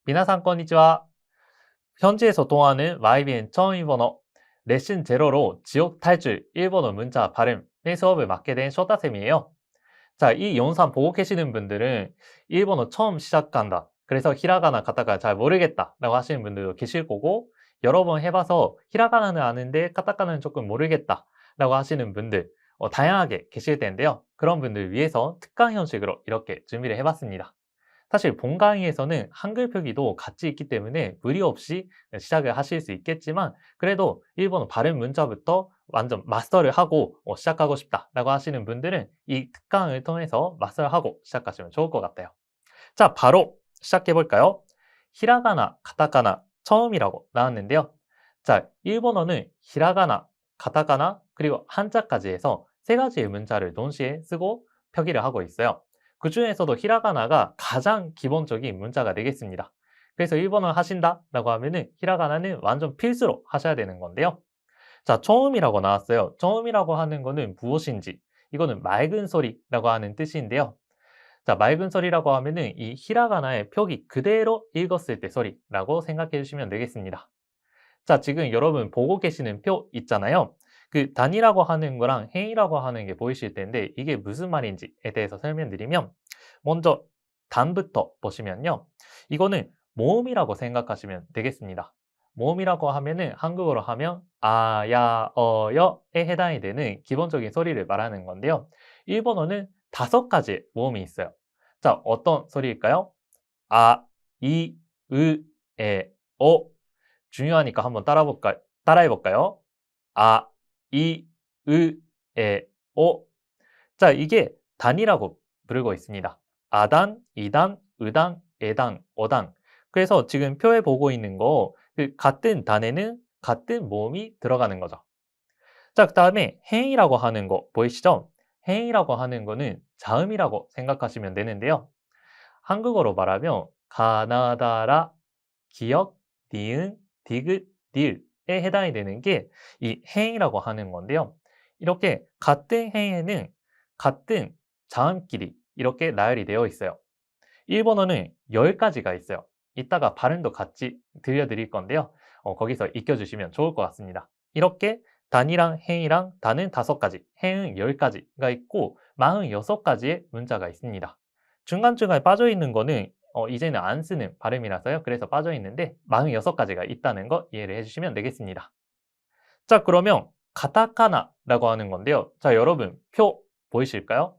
皆さんこんにちは. 현지에서 통하는 YBN 처음 일본어 레슨 제로로 지옥 탈출 일본어 문자 발음의 수업을 맡게 된 쇼타쌤이에요. 자, 이 영상 보고 계시는 분들은 일본어 처음 시작한다. 그래서 히라가나 가타카나 잘 모르겠다 라고 하시는 분들도 계실 거고, 여러 번 해봐서 히라가나는 아는데 카타카나는 조금 모르겠다 라고 하시는 분들 다양하게 계실 텐데요. 그런 분들 위해서 특강 형식으로 이렇게 준비를 해봤습니다. 사실 본 강의에서는 한글 표기도 같이 있기 때문에 무리 없이 시작을 하실 수 있겠지만, 그래도 일본어 발음 문자부터 완전 마스터를 하고 시작하고 싶다라고 하시는 분들은 이 특강을 통해서 마스터를 하고 시작하시면 좋을 것 같아요. 자, 바로 시작해 볼까요? 히라가나, 카타카나 처음이라고 나왔는데요. 자, 일본어는 히라가나, 카타카나 그리고 한자까지 해서 세 가지의 문자를 동시에 쓰고 표기를 하고 있어요. 그 중에서도 히라가나가 가장 기본적인 문자가 되겠습니다. 그래서 일본어 하신다 라고 하면은 히라가나는 완전 필수로 하셔야 되는 건데요. 자, 처음이라고 나왔어요. 처음이라고 하는 거는 무엇인지, 이거는 맑은 소리라고 하는 뜻인데요. 자, 맑은 소리라고 하면은 이 히라가나의 표기 그대로 읽었을 때 소리라고 생각해 주시면 되겠습니다. 자, 지금 여러분 보고 계시는 표 있잖아요. 그 단이라고 하는 거랑 행이라고 하는 게 보이실 텐데, 이게 무슨 말인지에 대해서 설명드리면, 먼저 단부터 보시면요. 이거는 모음이라고 생각하시면 되겠습니다. 모음이라고 하면은 한국어로 하면 아, 야, 여에 해당이 되는 기본적인 소리를 말하는 건데요. 일본어는 5가지 모음이 있어요. 자, 어떤 소리일까요? 아, 이, 으, 에, 오. 중요하니까 한번 따라해볼까요? 아, 이, 으, 에, 오. 자, 이게 단이라고 부르고 있습니다. 아단, 이단, 으단, 에단, 어단. 그래서 지금 표에 보고 있는 거, 그 같은 단에는 같은 모음이 들어가는 거죠. 자, 그 다음에 행이라고 하는 거 보이시죠? 행이라고 하는 거는 자음이라고 생각하시면 되는데요. 한국어로 말하면 가나다라, 기역, 니은, 디귿, 딜에 해당이 되는 게 이 행이라고 하는 건데요. 이렇게 같은 행에는 같은 자음끼리 이렇게 나열이 되어 있어요. 일본어는 10가지가 있어요. 이따가 발음도 같이 들려드릴 건데요. 거기서 익혀주시면 좋을 것 같습니다. 이렇게 단이랑 행이랑 단은 5가지, 행은 10가지가 있고 46가지의 문자가 있습니다. 중간중간에 빠져있는 거는 이제는 안 쓰는 발음이라서요. 그래서 빠져있는데 46가지가 있다는 거 이해를 해주시면 되겠습니다. 자, 그러면 가타카나라고 하는 건데요. 자, 여러분 표 보이실까요?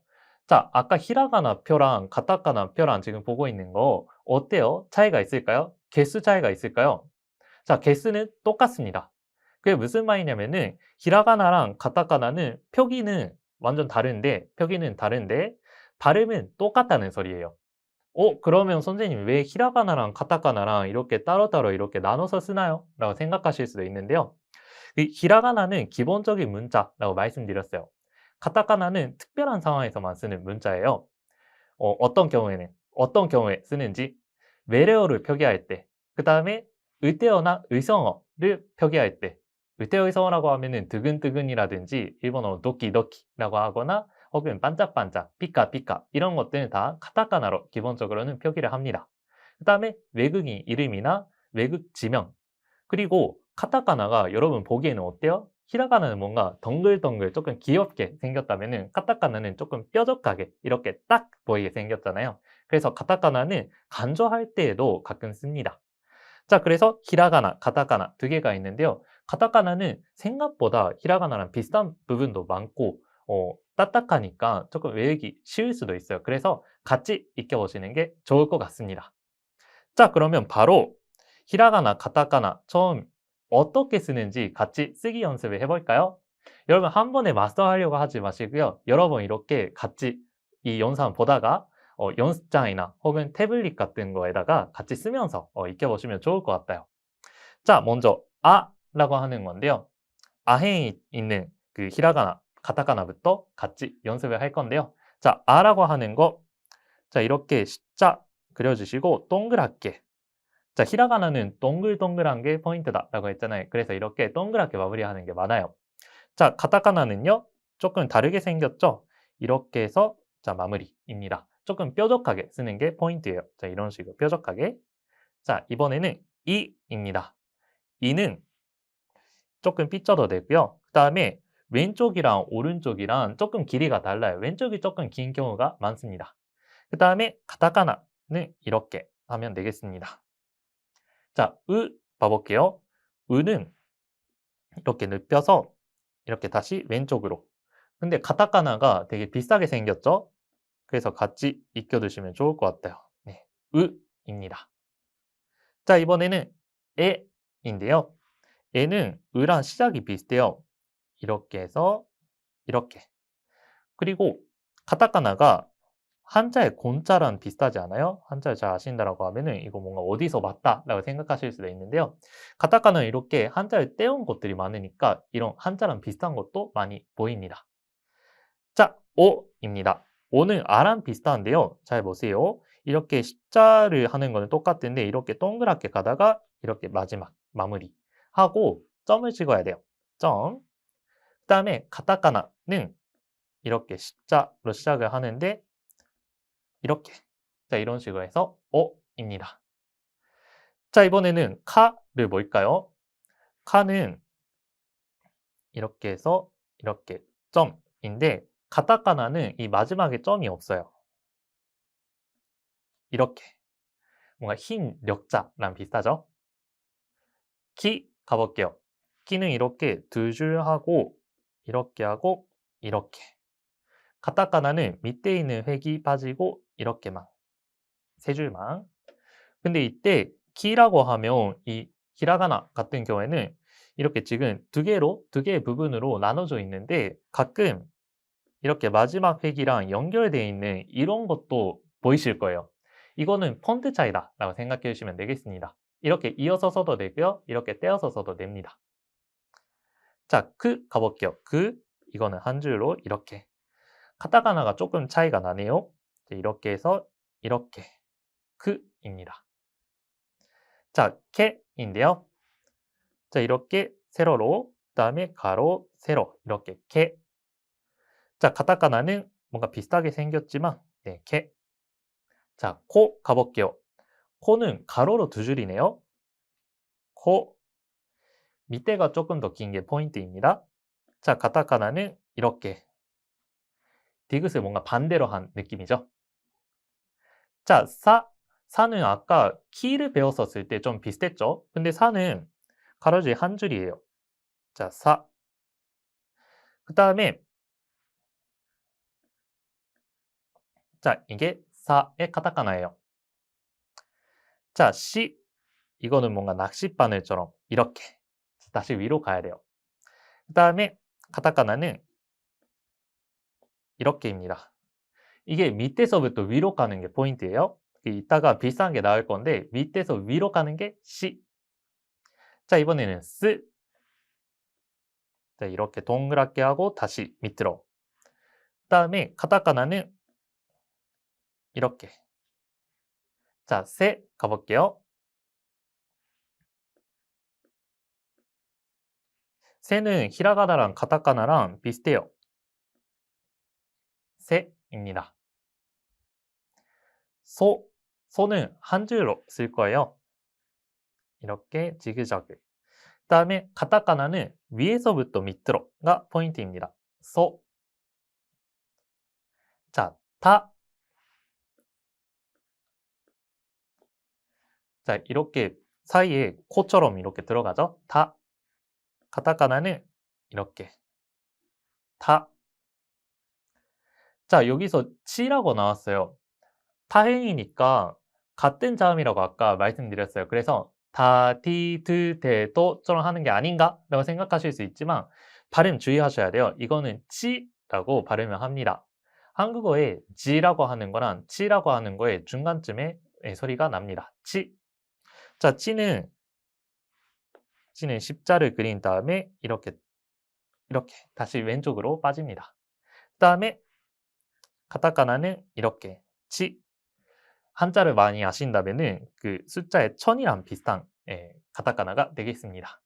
자, 아까 히라가나 표랑 가타카나 표랑 지금 보고 있는 거 어때요? 차이가 있을까요? 개수 차이가 있을까요? 자, 개수는 똑같습니다. 그게 무슨 말이냐면은 히라가나랑 가타카나는 표기는 다른데 발음은 똑같다는 소리예요. 그러면 선생님 왜 히라가나랑 가타카나랑 이렇게 따로따로 이렇게 나눠서 쓰나요? 라고 생각하실 수도 있는데요. 이 히라가나는 기본적인 문자라고 말씀드렸어요. 가타카나는 특별한 상황에서만 쓰는 문자예요. 어떤 경우에 쓰는지, 외래어를 표기할 때, 그 다음에 의태어나 의성어를 표기할 때, 의태어 의성어라고 하면은 드근드근이라든지 일본어로 도끼도끼라고 하거나 혹은 반짝반짝, 피카피카 이런 것들은 다 카타카나로 기본적으로는 표기를 합니다. 그 다음에 외국인 이름이나 외국 지명, 그리고 카타카나가 여러분 보기에는 어때요? 히라가나는 뭔가 덩글덩글 조금 귀엽게 생겼다면은 카타카나는 조금 뾰족하게 이렇게 딱 보이게 생겼잖아요. 그래서 카타카나는 간조할 때에도 가끔 씁니다. 자, 그래서 히라가나, 가타카나 2개가 있는데요. 가타카나는 생각보다 히라가나랑 비슷한 부분도 많고 딱딱하니까 조금 외우기 쉬울 수도 있어요. 그래서 같이 익혀보시는 게 좋을 것 같습니다. 자, 그러면 바로 히라가나, 가타카나 처음 어떻게 쓰는지 같이 쓰기 연습을 해볼까요? 여러분 한 번에 마스터하려고 하지 마시고요. 여러 번 이렇게 같이 이 영상 보다가 연습장이나 혹은 태블릿 같은 거에다가 같이 쓰면서 익혀보시면 좋을 것 같아요. 자, 먼저 아라고 하는 건데요. 아행이 있는 그 히라가나, 가타카나부터 같이 연습을 할 건데요. 자, 아라고 하는 거, 자, 이렇게 십자 그려주시고 동그랗게, 자, 히라가나는 동글동글한 게 포인트다라고 했잖아요. 그래서 이렇게 동그랗게 마무리하는 게 많아요. 자, 가타카나는요, 조금 다르게 생겼죠? 이렇게 해서 자, 마무리입니다. 조금 뾰족하게 쓰는 게 포인트예요. 자, 이런 식으로 뾰족하게. 자, 이번에는 이입니다. 이는 조금 삐뚤어도 되고요. 그 다음에 왼쪽이랑 오른쪽이랑 조금 길이가 달라요. 왼쪽이 조금 긴 경우가 많습니다. 그 다음에 가타카나는 이렇게 하면 되겠습니다. 자, 봐볼게요. 으는 이렇게 눕혀서 이렇게 다시 왼쪽으로. 근데 가타카나가 되게 비싸게 생겼죠? 그래서 같이 익혀두시면 좋을 것 같아요. 네, 으입니다. 자, 이번에는 에인데요. 에는 으랑 시작이 비슷해요. 이렇게 해서 이렇게. 그리고 카타카나가 한자의 곤자랑 비슷하지 않아요? 한자를 잘 아신다라고 하면은 이거 뭔가 어디서 봤다라고 생각하실 수도 있는데요. 카타카나는 이렇게 한자를 떼온 것들이 많으니까 이런 한자랑 비슷한 것도 많이 보입니다. 자, 오입니다. 오는 아랑 비슷한데요. 잘 보세요. 이렇게 십자를 하는 거는 똑같은데 이렇게 동그랗게 가다가 이렇게 마지막 마무리 하고 점을 찍어야 돼요. 점. 그 다음에 카타카나는 이렇게 십자로 시작을 하는데 이렇게. 자, 이런 식으로 해서 어입니다. 자, 이번에는 카를 뭘까요? 카는 이렇게 해서 이렇게 점인데 가타카나는 이 마지막에 점이 없어요. 이렇게. 뭔가 흰 력자랑 비슷하죠? 키 가볼게요. 키는 이렇게 두 줄 하고 이렇게 하고 이렇게. 가타카나는 밑에 있는 획이 빠지고 이렇게만. 세 줄만. 근데 이때 키라고 하면 이 히라가나 같은 경우에는 이렇게 지금 두 개의 부분으로 나눠져 있는데 가끔 이렇게 마지막 획이랑 연결되어 있는 이런 것도 보이실 거예요. 이거는 폰트 차이다라고 생각해 주시면 되겠습니다. 이렇게 이어서 써도 되고요. 이렇게 떼어서 써도 됩니다. 자, 가볼게요. 이거는 한 줄로 이렇게. 카타카나가 조금 차이가 나네요. 이렇게 해서 이렇게 크입니다. 자, 캐인데요. 자, 이렇게 세로로, 그다음에 가로, 세로 이렇게 캐. 자, 카타카나는 뭔가 비슷하게 생겼지만 네, 캐. 자, 코 가볼게요. 코는 가로로 두 줄이네요. 코. 밑에가 조금 더 긴 게 포인트입니다. 자, 가타카나는 이렇게. 디귿을 뭔가 반대로 한 느낌이죠. 자, 사는 아까 키를 배웠었을 때 좀 비슷했죠? 근데 사는 가로줄 한 줄이에요. 자, 사. 그 다음에 자, 이게 사의 카타카나예요. 자, 이거는 뭔가 낚싯바늘처럼 이렇게 다시 위로 가야 돼요. 그 다음에 카타카나는 이렇게입니다. 이게 밑에서부터 위로 가는 게 포인트예요. 이따가 비싼 게 나올 건데 밑에서 위로 가는 게 시. 자, 이번에는 자, 이렇게 동그랗게 하고 다시 밑으로. 그 다음에 카타카나는 이렇게. 자, 세 가볼게요. 세는 히라가나랑 카타카나랑 비슷해요. 세입니다. 소는 한 줄로 쓸 거예요. 이렇게 지그자그. 그 다음에 카타카나는 위에서부터 밑으로가 포인트입니다. 소. 자, 타. 자, 이렇게 사이에 코처럼 이렇게 들어가죠. 타. 카타카나는 이렇게. 타. 자, 여기서 치라고 나왔어요. 타행이니까 같은 자음이라고 아까 말씀드렸어요. 그래서 다, 티, 드, 대, 도처럼 하는 게 아닌가? 라고 생각하실 수 있지만 발음 주의하셔야 돼요. 이거는 치라고 발음을 합니다. 한국어에 지라고 하는 거랑 치라고 하는 거의 중간쯤에 소리가 납니다. 치. 자, 치는 십자를 그린 다음에 이렇게 다시 왼쪽으로 빠집니다. 그 다음에 카타카나는 이렇게 치. 한자를 많이 아신다면은 그 숫자의 1000이랑 비슷한 가타카나가 되겠습니다.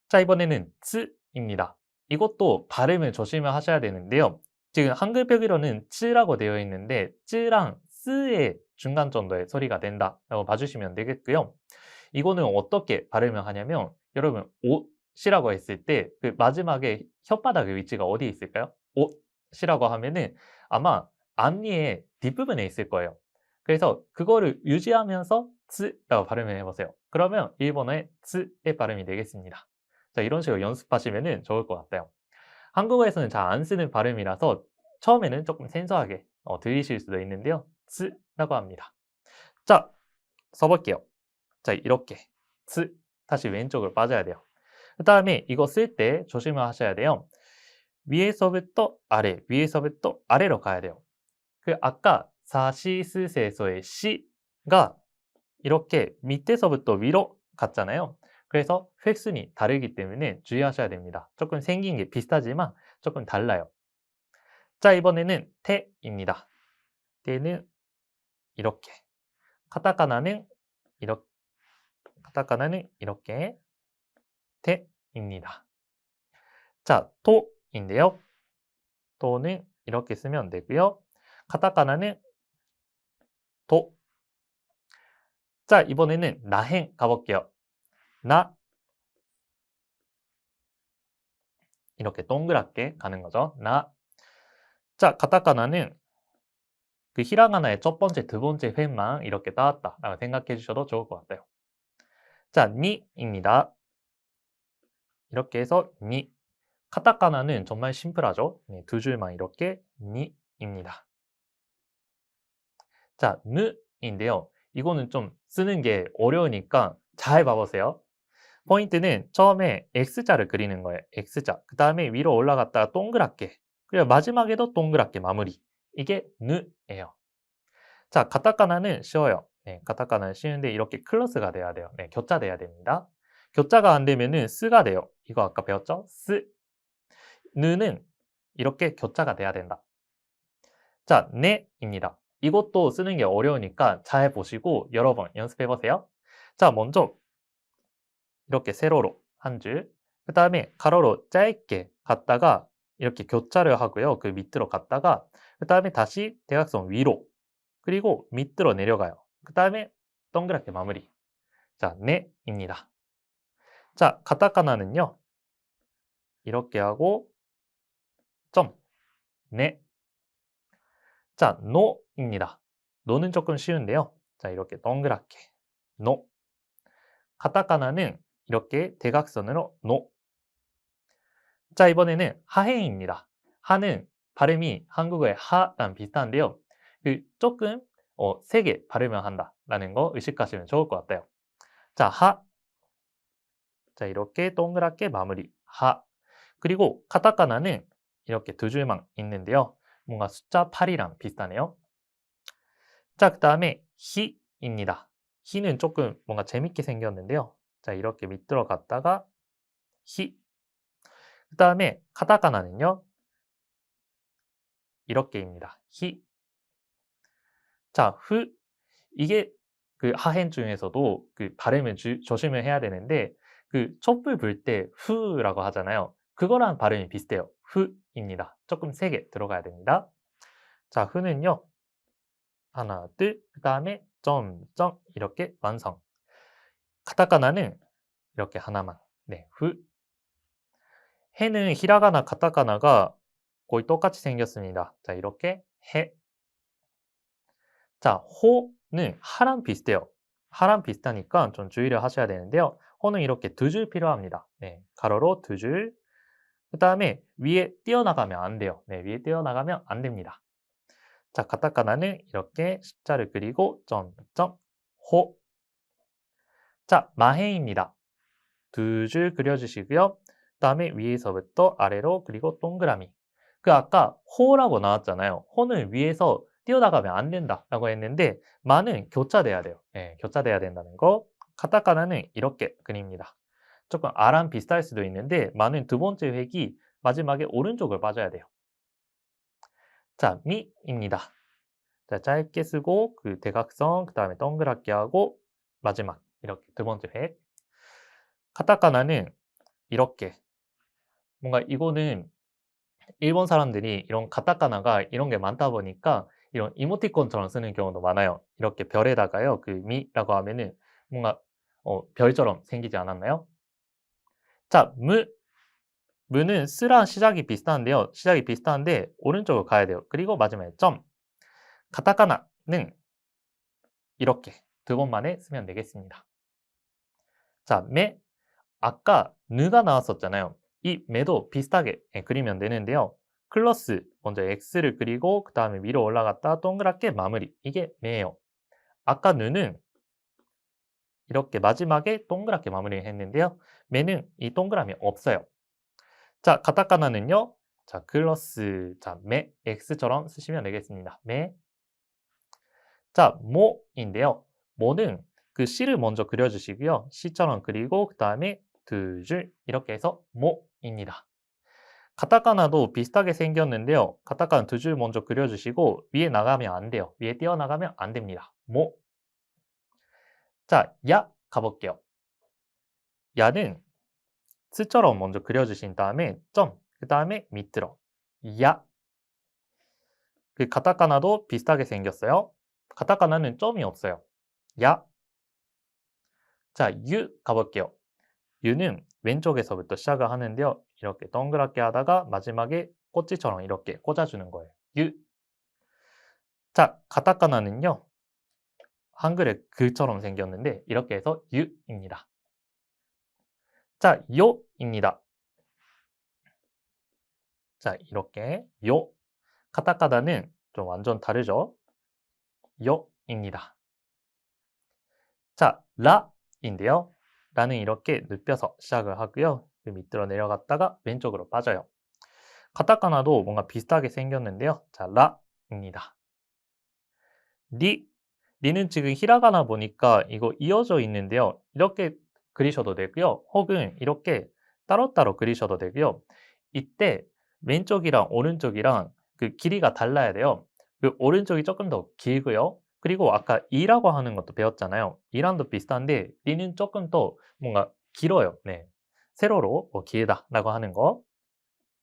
자, 이번에는 츠입니다. 이것도 발음을 조심을 하셔야 되는데요. 지금 한글 표기로는 츠라고 되어 있는데 츠랑 스의 중간 정도의 소리가 낸다라고 봐주시면 되겠고요. 이거는 어떻게 발음을 하냐면 여러분 옷이라고 했을 때 그 마지막에 혓바닥의 위치가 어디에 있을까요? 옷이라고 하면은 아마 앞니의 뒷부분에 있을 거예요. 그래서 그거를 유지하면서 츠라고 발음을 해보세요. 그러면 일본어의 츠의 발음이 되겠습니다. 자, 이런 식으로 연습하시면 좋을 것 같아요. 한국어에서는 잘 안 쓰는 발음이라서 처음에는 조금 생소하게 들리실 수도 있는데요. 츠라고 합니다. 자, 써볼게요. 자, 이렇게 츠 다시 왼쪽으로 빠져야 돼요. 그 다음에 이거 쓸 때 조심을 하셔야 돼요. 위에서부터 아래, 위에서부터 아래로 가야 돼요. 그 아까 사시스세에서의 시가 이렇게 밑에서부터 위로 갔잖아요. 그래서 획순이 다르기 때문에 주의하셔야 됩니다. 조금 생긴 게 비슷하지만 조금 달라요. 자, 이번에는 태입니다. 태는 이렇게. 카타카나는 이렇게. 카타카나는 이렇게. 태입니다. 자, 토인데요. 토는 이렇게 쓰면 되고요. 카타카나는 도. 자, 이번에는 나행 가볼게요. 나 이렇게 동그랗게 가는 거죠. 나. 자, 카타카나는 그 히라가나의 첫 번째, 두 번째 횟만 이렇게 따왔다라고 생각해 주셔도 좋을 것 같아요. 자, 니입니다. 이렇게 해서 니. 카타카나는 정말 심플하죠. 네, 두 줄만 이렇게 니입니다. 자, 느인데요. 이거는 좀 쓰는 게 어려우니까 잘 봐보세요. 포인트는 처음에 X자를 그리는 거예요. X자. 그 다음에 위로 올라갔다가 동그랗게. 그리고 마지막에도 동그랗게 마무리. 이게 느예요. 자, 가타카나는 쉬워요. 네, 가타카나는 쉬운데 이렇게 클로스가 돼야 돼요. 네, 교차돼야 됩니다. 교차가 안 되면은 스가 돼요. 이거 아까 배웠죠? 스. 느는 이렇게 교차가 돼야 된다. 자, 네입니다. 이것도 쓰는 게 어려우니까 잘 보시고 여러 번 연습해 보세요. 자, 먼저 이렇게 세로로 한 줄, 그 다음에 가로로 짧게 갔다가 이렇게 교차를 하고요. 그 밑으로 갔다가 그 다음에 다시 대각선 위로, 그리고 밑으로 내려가요. 그 다음에 동그랗게 마무리. 자, 네입니다. 자, 가타카나는요. 이렇게 하고 점, 네. 자, 노입니다. 노는 조금 쉬운데요. 자, 이렇게 동그랗게 노. 가타카나는 이렇게 대각선으로 노. 자, 이번에는 하행입니다. 하는 발음이 한국어의 하랑 비슷한데요. 그 조금 세게 발음을 한다라는 거 의식하시면 좋을 것 같아요. 자, 하. 자, 이렇게 동그랗게 마무리. 하. 그리고 카타카나는 이렇게 두 줄만 있는데요. 뭔가 숫자 8이랑 비슷하네요. 자, 그 다음에 히입니다. 히는 조금 뭔가 재밌게 생겼는데요. 자, 이렇게 밑으로 갔다가 히. 그 다음에 카타카나는요. 이렇게입니다. 히. 자, 흐. 이게 그 하행 중에서도 그 발음을 조심을 해야 되는데 그 촛불 불 때 후라고 하잖아요. 그거랑 발음이 비슷해요. 후입니다. 조금 세게 들어가야 됩니다. 자, 흐는요. 하나, 둘, 그 다음에 점점 이렇게 완성. 카타카나는 이렇게 하나만. 네, 후. 해는 히라가나, 카타카나가 거의 똑같이 생겼습니다. 자, 이렇게 해. 자, 호는 하랑 비슷해요. 하랑 비슷하니까 좀 주의를 하셔야 되는데요. 호는 이렇게 두 줄 필요합니다. 네, 가로로 두 줄. 그 다음에 위에 띄어나가면 안 돼요. 네, 위에 띄어나가면 안 됩니다. 자, 가타카나는 이렇게 숫자를 그리고 점점 호. 자, 마헤입니다. 두 줄 그려주시고요. 그 다음에 위에서부터 아래로 그리고 동그라미. 그 아까 호라고 나왔잖아요. 호는 위에서 뛰어나가면 안 된다라고 했는데 마는 교차돼야 돼요. 네, 교차돼야 된다는 거. 카타카나는 이렇게 그립니다. 조금 아랑 비슷할 수도 있는데 마는 두 번째 획이 마지막에 오른쪽을 빠져야 돼요. 자, 미입니다. 자, 짧게 쓰고 그 대각선, 그 다음에 동그랗게 하고 마지막 이렇게 두 번째 획. 카타카나는 이렇게 뭔가 이거는 일본 사람들이 이런 가타카나가 이런 게 많다 보니까 이런 이모티콘처럼 쓰는 경우도 많아요. 이렇게 별에다가요. 그 미라고 하면은 뭔가 별처럼 생기지 않았나요? 자, 무는 쓰랑 시작이 비슷한데요. 시작이 비슷한데 오른쪽으로 가야 돼요. 그리고 마지막에 점. 카타카나는 이렇게 두 번만에 쓰면 되겠습니다. 자, 아까 느가 나왔었잖아요. 이 매도 비슷하게 그리면 되는데요. 클러스 먼저 X를 그리고 그 다음에 위로 올라갔다 동그랗게 마무리. 이게 매예요. 아까 느는 이렇게 마지막에 동그랗게 마무리했는데요. 매는 이 동그라미 없어요. 자, 가타카나는요. 자, 클러스 매 X처럼 쓰시면 되겠습니다. 매. 자, 모인데요. 모는 그 C를 먼저 그려주시고요. C처럼 그리고 그 다음에 두 줄 이렇게 해서 모입니다. 가타카나도 비슷하게 생겼는데요. 가타카나 두 줄 먼저 그려주시고 위에 나가면 안 돼요. 위에 띄어나가면 안 됩니다. 모. 자, 야 가볼게요. 야는 스처럼 먼저 그려주신 다음에 점, 그 다음에 밑으로 야. 그 가타카나도 비슷하게 생겼어요. 가타카나는 점이 없어요. 야. 자, 유 가볼게요. 유는 왼쪽에서부터 시작을 하는데요. 이렇게 동그랗게 하다가 마지막에 꼬치처럼 이렇게 꽂아주는 거예요. 유. 자, 가타카나는요. 한글의 글처럼 생겼는데 이렇게 해서 유입니다. 자, 요입니다. 자, 이렇게 요. 카타카나는 좀 완전 다르죠? 요입니다. 자, 라인데요. 라는 이렇게 눕혀서 시작을 하고요. 그 밑으로 내려갔다가 왼쪽으로 빠져요. 카타카나도 뭔가 비슷하게 생겼는데요. 자, 라입니다. 리는 지금 히라가나 보니까 이거 이어져 있는데요. 이렇게 그리셔도 되고요. 혹은 이렇게 따로따로 그리셔도 되고요. 이때 왼쪽이랑 오른쪽이랑 그 길이가 달라야 돼요. 그 오른쪽이 조금 더 길고요. 그리고 아까 이라고 하는 것도 배웠잖아요. 이랑도 비슷한데 리는 조금 더 뭔가 길어요. 네. 세로로 길다라고 하는 거.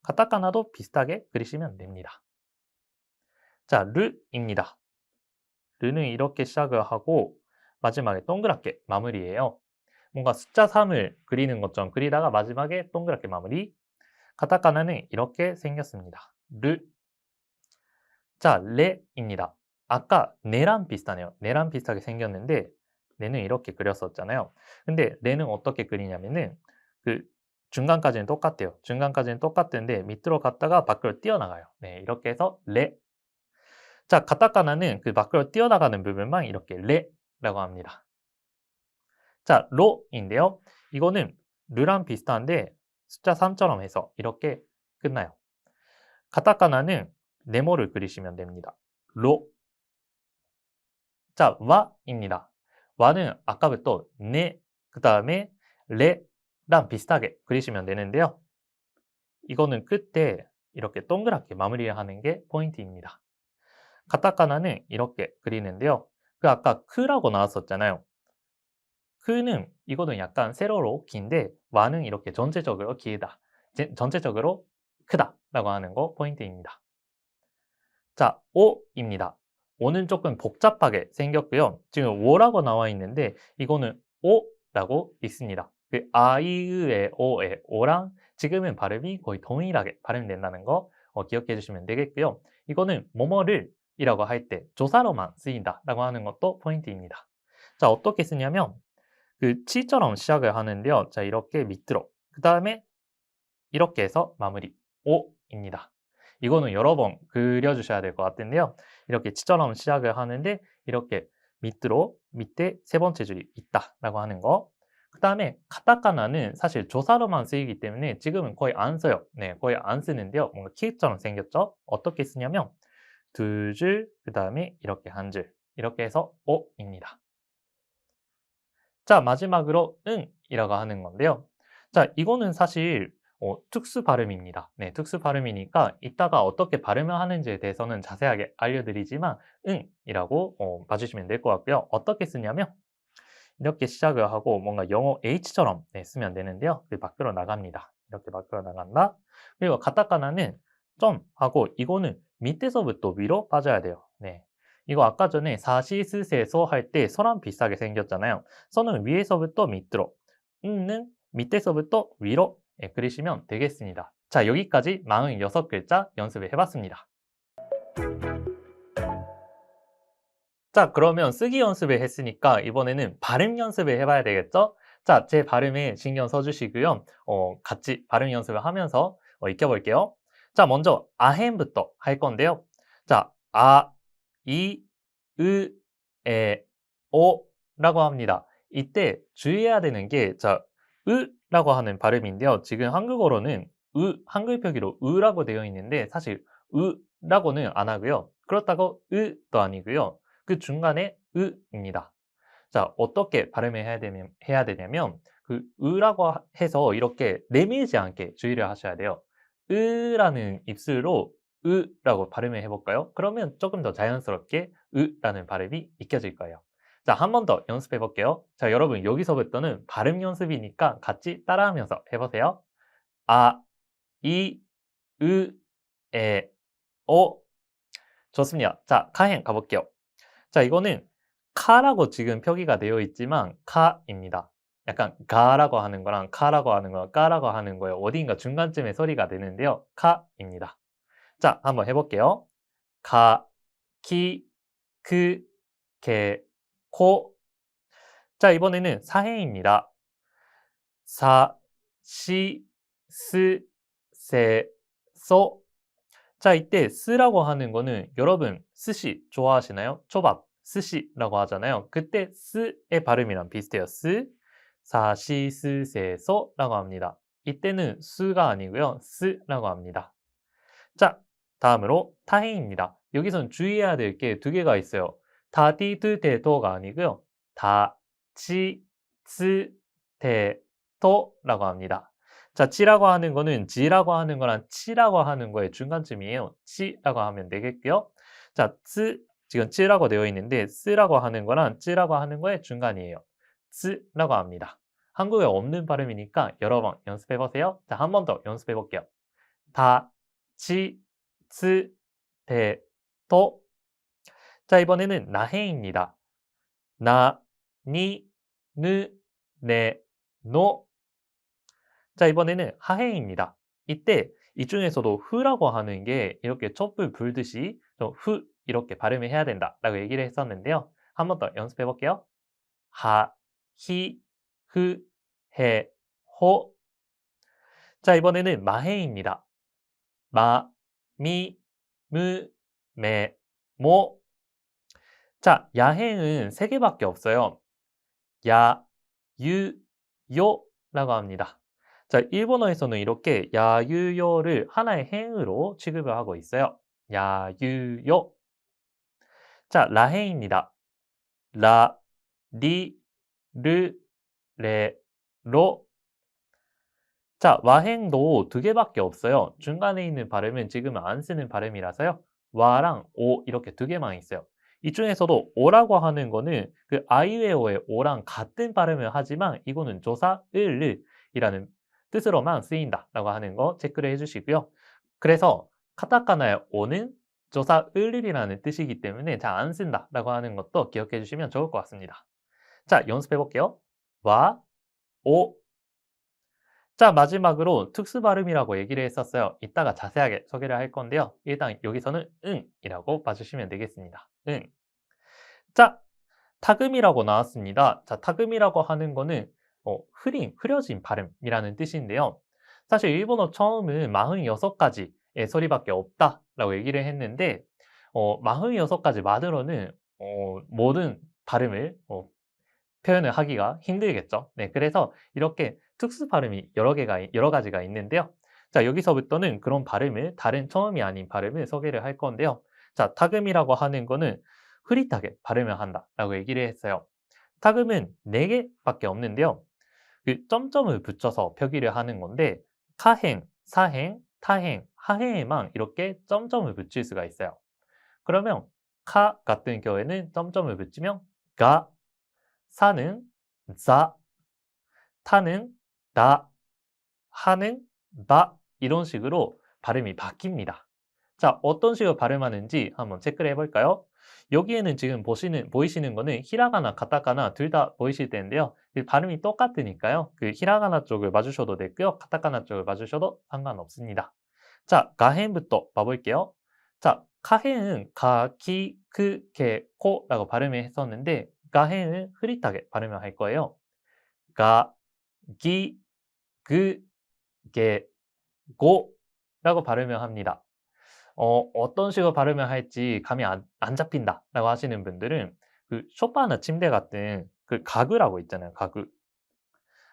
가타카나도 비슷하게 그리시면 됩니다. 자, 르입니다. 르는 이렇게 시작을 하고 마지막에 동그랗게 마무리해요. 뭔가 숫자 3을 그리는 것처럼 그리다가 마지막에 동그랗게 마무리. 가타카나는 이렇게 생겼습니다. 르. 자, 레입니다. 아까 네랑 비슷하네요. 네랑 비슷하게 생겼는데 네는 이렇게 그렸었잖아요. 근데 레는 어떻게 그리냐면은 그 중간까지는 똑같대요. 중간까지는 똑같은데 밑으로 갔다가 밖으로 뛰어나가요. 네, 이렇게 해서 레. 자, 가타카나는 그 밖으로 뛰어나가는 부분만 이렇게 레라고 합니다. 자, 로인데요. 이거는 르랑 비슷한데 숫자 3처럼 해서 이렇게 끝나요. 가타카나는 네모를 그리시면 됩니다. 로. 자, 와입니다. 와는 아까부터 네, 그 다음에 레랑 비슷하게 그리시면 되는데요. 이거는 끝에 이렇게 동그랗게 마무리하는 게 포인트입니다. 가타카나는 이렇게 그리는데요. 그 아까 크라고 나왔었잖아요. 크는 이거는 약간 세로로 긴데 와는 이렇게 전체적으로 길다. 전체적으로 크다라고 하는 거 포인트입니다. 자, 오입니다. 오는 조금 복잡하게 생겼고요. 지금 오라고 나와 있는데 이거는 오라고 있습니다. 그 아이의 오의 오랑 지금은 발음이 거의 동일하게 발음된다는 거 기억해 주시면 되겠고요. 이거는 뭐뭐를 이라고 할 때 조사로만 쓰인다라고 하는 것도 포인트입니다. 자, 어떻게 쓰냐면 그 치처럼 시작을 하는데요. 자, 이렇게 밑으로. 그 다음에 이렇게 해서 마무리. 오입니다. 이거는 여러 번 그려주셔야 될 것 같은데요. 이렇게 치처럼 시작을 하는데 이렇게 밑으로 밑에 세 번째 줄이 있다라고 하는 거. 그 다음에 카타카나는 사실 조사로만 쓰이기 때문에 지금은 거의 안 써요. 네, 거의 안 쓰는데요. 뭔가 키읔처럼 생겼죠? 어떻게 쓰냐면 두 줄, 그 다음에 이렇게 한 줄. 이렇게 해서 오입니다. 자, 마지막으로 응이라고 하는 건데요. 자, 이거는 사실 특수 발음입니다. 네, 특수 발음이니까 이따가 어떻게 발음을 하는지에 대해서는 자세하게 알려드리지만 응이라고 봐주시면 될 것 같고요. 어떻게 쓰냐면 이렇게 시작을 하고 뭔가 영어 H처럼 쓰면 되는데요. 그 밖으로 나갑니다. 이렇게 밖으로 나간다. 그리고 가타카나는 점 하고 이거는 밑에서부터 위로 빠져야 돼요. 네. 이거 아까 전에 사시스세소 할 때 서랑 비슷하게 생겼잖아요. 서는 위에서부터 밑으로, 는 밑에서부터 위로 그리시면 되겠습니다. 자, 여기까지 46글자 연습을 해봤습니다. 자, 그러면 쓰기 연습을 했으니까 이번에는 발음 연습을 해봐야 되겠죠? 자, 제 발음에 신경 써주시고요. 같이 발음 연습을 하면서 익혀볼게요. 자, 먼저 아햄부터 할 건데요. 자, 아, 이, 으, 에, 오 라고 합니다. 이때 주의해야 되는 게, 자, 라고 하는 발음인데요. 지금 한국어로는 한글 표기로 으라고 되어 있는데 사실 으라고는 안 하고요. 그렇다고 으도 아니고요. 그 중간에 으입니다. 자, 어떻게 발음을 해야 되냐면, 그 으라고 해서 이렇게 내밀지 않게 주의를 하셔야 돼요. 으라는 입술로 으라고 발음을 해볼까요? 그러면 조금 더 자연스럽게 으라는 발음이 익혀질 거예요. 자, 한 번 더 연습해 볼게요. 자, 여러분 여기서부터는 발음 연습이니까 같이 따라하면서 해보세요. 아, 이, 으, 에, 오. 좋습니다. 자, 카행 가볼게요. 자, 이거는 카라고 지금 표기가 되어 있지만 카입니다. 약간 가라고 하는 거랑 카라고 하는 거랑 까라고 하는 거에 어딘가 중간쯤에 소리가 되는데요. 카입니다. 자, 한번 해볼게요. 가, 키, 크, 게, 코. 자, 이번에는 사행입니다. 사, 시, 스, 세, 소. 자, 이때 쓰라고 하는 거는 여러분 스시 좋아하시나요? 초밥 스시라고 하잖아요. 그때 스의 발음이랑 비슷해요. 스, 사시, 스, 세, 소라고 합니다. 이때는 수가 아니고요. 스라고 합니다. 자, 다음으로 타행입니다. 여기선 주의해야 될 게 두 개가 있어요. 다디, 드, 데, 도가 아니고요. 다, 치, 스, 데, 도라고 합니다. 자, 치라고 하는 거는 지라고 하는 거랑 치라고 하는 거의 중간쯤이에요. 치라고 하면 되겠고요. 자, 지금 치라고 되어 있는데 쓰라고 하는 거랑 찌라고 하는 거의 중간이에요. 쓰라고 합니다. 한국에 없는 발음이니까 여러 번 연습해 보세요. 자, 한 번 더 연습해 볼게요. 다, 치, 스, 데, 도. 자, 이번에는 나해입니다. 나, 니, 느, 네, 노. 자, 이번에는 하해입니다. 이때 이 중에서도 흐라고 하는 게 이렇게 촛불 불듯이 좀 이렇게 발음을 해야 된다라고 얘기를 했었는데요. 한 번 더 연습해 볼게요. 하, 히, 흐, 해, 호. 자, 이번에는 마해입니다. 마, 미, 무, 매, 모. 자, 야행은 세 개밖에 없어요. 야, 유, 요라고 합니다. 자, 일본어에서는 이렇게 야, 유, 요를 하나의 행으로 취급을 하고 있어요. 야, 유, 요. 자, 라행입니다. 라, 리, 르, 레, 로. 자, 와행도 두 개밖에 없어요. 중간에 있는 발음은 지금은 안 쓰는 발음이라서요. 와랑 오 이렇게 두 개만 있어요. 이 중에서도 오라고 하는 거는 그 아이웨오의 오랑 같은 발음을 하지만 이거는 조사 을이라는 뜻으로만 쓰인다라고 하는 거 체크를 해주시고요. 그래서 카타카나의 오는 조사 을이라는 뜻이기 때문에 잘 안 쓴다라고 하는 것도 기억해 주시면 좋을 것 같습니다. 자, 연습해 볼게요. 와, 오. 자, 마지막으로 특수 발음이라고 얘기를 했었어요. 이따가 자세하게 소개를 할 건데요. 일단 여기서는 응이라고 봐주시면 되겠습니다. 응. 자, 타금이라고 나왔습니다. 자, 타금이라고 하는 거는 흐려진 발음이라는 뜻인데요. 사실 일본어 처음은 46가지의 소리밖에 없다라고 얘기를 했는데 46가지 만으로는 모든 발음을 표현을 하기가 힘들겠죠. 네, 그래서 이렇게 특수 발음이 여러 가지가 있는데요. 자, 여기서부터는 그런 발음을 다른 처음이 아닌 발음을 소개를 할 건데요. 자, 타금이라고 하는 거는 흐릿하게 발음을 한다라고 얘기를 했어요. 타금은 4개밖에 없는데요. 그 점점을 붙여서 표기를 하는 건데 카행, 사행, 타행, 하행에만 이렇게 점점을 붙일 수가 있어요. 그러면 카 같은 경우에는 점점을 붙이면 가, 사는 자, 타는 다, 하는 바 이런 식으로 발음이 바뀝니다. 자, 어떤 식으로 발음하는지 한번 체크를 해볼까요? 여기에는 지금 보이시는 거는 히라가나, 가타카나 둘 다 보이실 텐데요. 그 발음이 똑같으니까요. 그 히라가나 쪽을 봐주셔도 되고요. 가타카나 쪽을 봐주셔도 상관없습니다. 자, 가헨부터 봐볼게요. 자, 카헨은 가, 기, 크, 게, 코라고 발음을 했었는데 가헨은 흐릿하게 발음을 할 거예요. 가, 기, 그, 게, 고라고 발음을 합니다. 어떤 식으로 발음을 할지 감이 안 잡힌다라고 하시는 분들은 그 소파나 침대 같은 그 가구라고 있잖아요. 가구.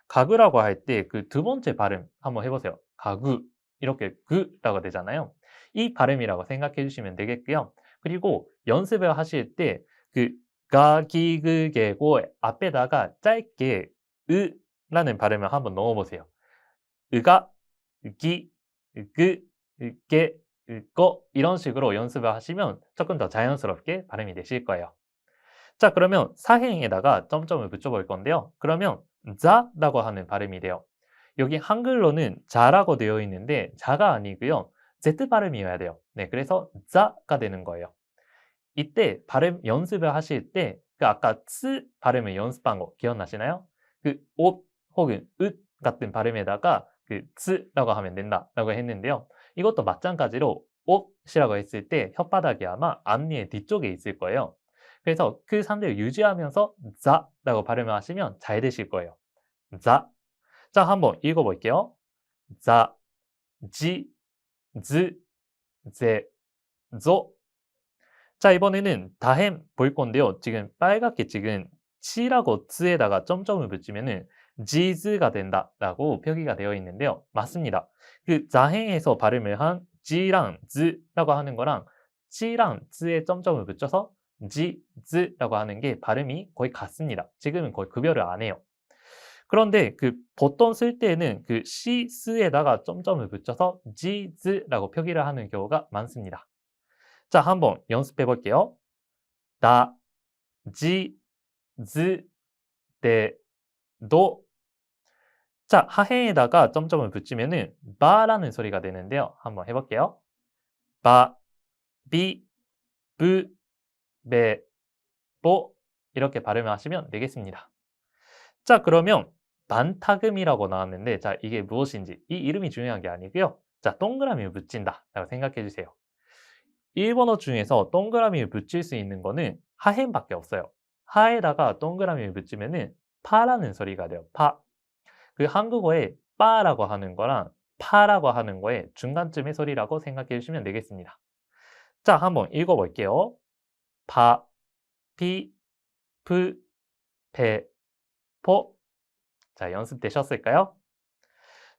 가구라고 할 때 그 두 번째 발음 한번 해보세요. 가구. 이렇게 그라고 되잖아요. 이 발음이라고 생각해 주시면 되겠고요. 그리고 연습을 하실 때 그 가기그게고 앞에다가 짧게 으라는 발음을 한번 넣어보세요. 으가, 으기, 으그, 으게, 으거 이런 식으로 연습을 하시면 조금 더 자연스럽게 발음이 되실 거예요. 자, 그러면 사행에다가 점점을 붙여볼 건데요. 그러면 자라고 하는 발음이 돼요. 여기 한글로는 자라고 되어 있는데 자가 아니고요. Z 발음이어야 돼요. 네, 그래서 자가 되는 거예요. 이때 발음 연습을 하실 때 그 아까 츠 발음을 연습한 거 기억나시나요? 그 옷 혹은 읒 같은 발음에다가 그 츠라고 하면 된다라고 했는데요. 이것도 마찬가지로 옷이라고 했을 때 혓바닥이 아마 앞니의 뒤쪽에 있을 거예요. 그래서 그 상태를 유지하면서 자라고 발음을 하시면 잘 되실 거예요. 자. 자, 한번 읽어볼게요. 자, 지, 즈, 제, 조. 자, 이번에는 다햄 볼 건데요. 지금 빨갛게 찍은 치라고 즈에다가 점점을 붙이면은 지즈가 된다라고 표기가 되어 있는데요. 맞습니다. 그 자행에서 발음을 한 지랑 즈라고 하는 거랑 치랑 즈에 점점을 붙여서 지, 즈라고 하는 게 발음이 거의 같습니다. 지금은 거의 구별을 안 해요. 그런데 그 보통 쓸 때는 그 시, 스에다가 점점을 붙여서 지, 즈라고 표기를 하는 경우가 많습니다. 자, 한번 연습해 볼게요. 다, 지, 즈, 데, 도. 자, 하해에다가 점점을 붙이면은 바라는 소리가 되는데요. 한번 해볼게요. 바, 비, 브, 베, 보 이렇게 발음을 하시면 되겠습니다. 자, 그러면 반타금이라고 나왔는데 자, 이게 무엇인지 이 이름이 중요한 게 아니고요. 자, 동그라미를 붙인다 라고 생각해 주세요. 일본어 중에서 동그라미를 붙일 수 있는 거는 하헨밖에 없어요. 하에다가 동그라미를 붙이면은 파라는 소리가 돼요. 파. 그 한국어에 빠라고 하는 거랑 파라고 하는 거의 중간쯤의 소리라고 생각해 주시면 되겠습니다. 자, 한번 읽어볼게요. 파, 피, 프, 페, 포. 자, 연습되셨을까요?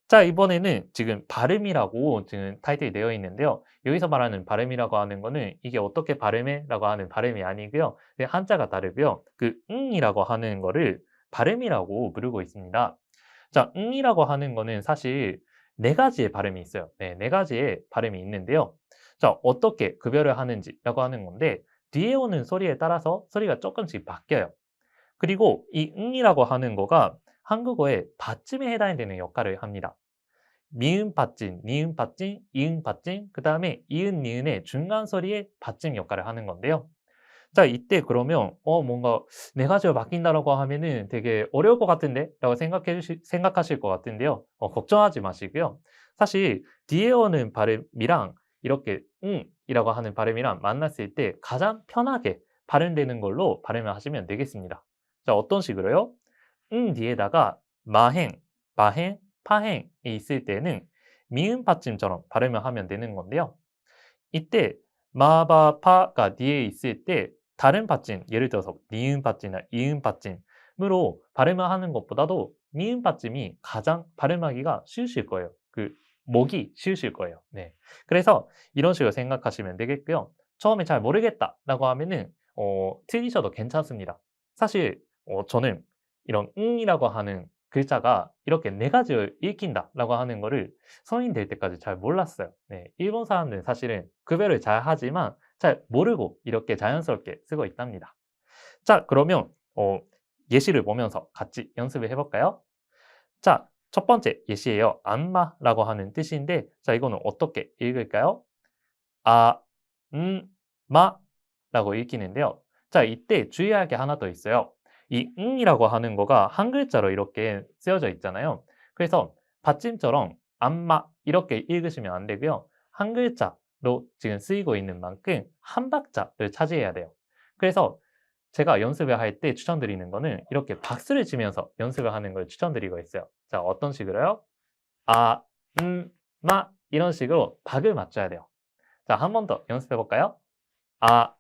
자, 이번에는 지금 발음이라고 지금 타이틀이 되어 있는데요. 여기서 말하는 발음이라고 하는 거는 이게 어떻게 발음해? 라고 하는 발음이 아니고요. 그냥 한자가 다르고요. 그 이라고 하는 거를 발음이라고 부르고 있습니다. 자, 이라고 하는 거는 사실 네 가지의 발음이 있어요. 네, 네 가지의 발음이 있는데요. 자, 어떻게 구별을 하는지라고 하는 건데 뒤에 오는 소리에 따라서 소리가 조금씩 바뀌어요. 그리고 이 이라고 하는 거가 한국어의 받침에 해당되는 역할을 합니다. 미음 받침, 니음 받침, 이응 받침, 그 다음에 이은, 니은의 중간 소리의 받침 역할을 하는 건데요. 자, 이때 그러면 뭔가 네 가지로 바뀐다라고 하면은 되게 어려울 것 같은데? 라고 생각하실 것 같은데요. 걱정하지 마시고요. 사실 뒤에 오는 발음이랑 이렇게 이라고 하는 발음이랑 만났을 때 가장 편하게 발음되는 걸로 발음을 하시면 되겠습니다. 자, 어떤 식으로요? 뒤에다가 마행, 마행, 파행이 있을 때는 미음 받침처럼 발음을 하면 되는 건데요. 이때 마바파가 뒤에 있을 때 다른 받침, 예를 들어서 니은 받침이나 이은 받침으로 발음을 하는 것보다도 미음 받침이 가장 발음하기가 쉬우실 거예요. 그 목이 쉬우실 거예요. 네. 그래서 이런 식으로 생각하시면 되겠고요. 처음에 잘 모르겠다라고 하면은 틀리셔도 괜찮습니다. 사실 저는 이런 이라고 하는 글자가 이렇게 네 가지를 읽힌다라고 하는 거를 성인 될 때까지 잘 몰랐어요. 네, 일본 사람들은 사실은 구별을 잘 하지만 잘 모르고 이렇게 자연스럽게 쓰고 있답니다. 자, 그러면 예시를 보면서 같이 연습을 해볼까요? 자, 첫 번째 예시예요. 안마라고 하는 뜻인데 자, 이거는 어떻게 읽을까요? 아, 마 라고 읽히는데요. 자, 이때 주의할 게 하나 더 있어요. 이 이라고 하는 거가 한 글자로 이렇게 쓰여져 있잖아요. 그래서 받침처럼 안마 이렇게 읽으시면 안 되고요. 한 글자로 지금 쓰이고 있는 만큼 한 박자를 차지해야 돼요. 그래서 제가 연습을 할 때 추천드리는 거는 이렇게 박수를 치면서 연습을 하는 걸 추천드리고 있어요. 자, 어떤 식으로요? 아, 마 이런 식으로 박을 맞춰야 돼요. 자, 한 번 더 연습해 볼까요? 아,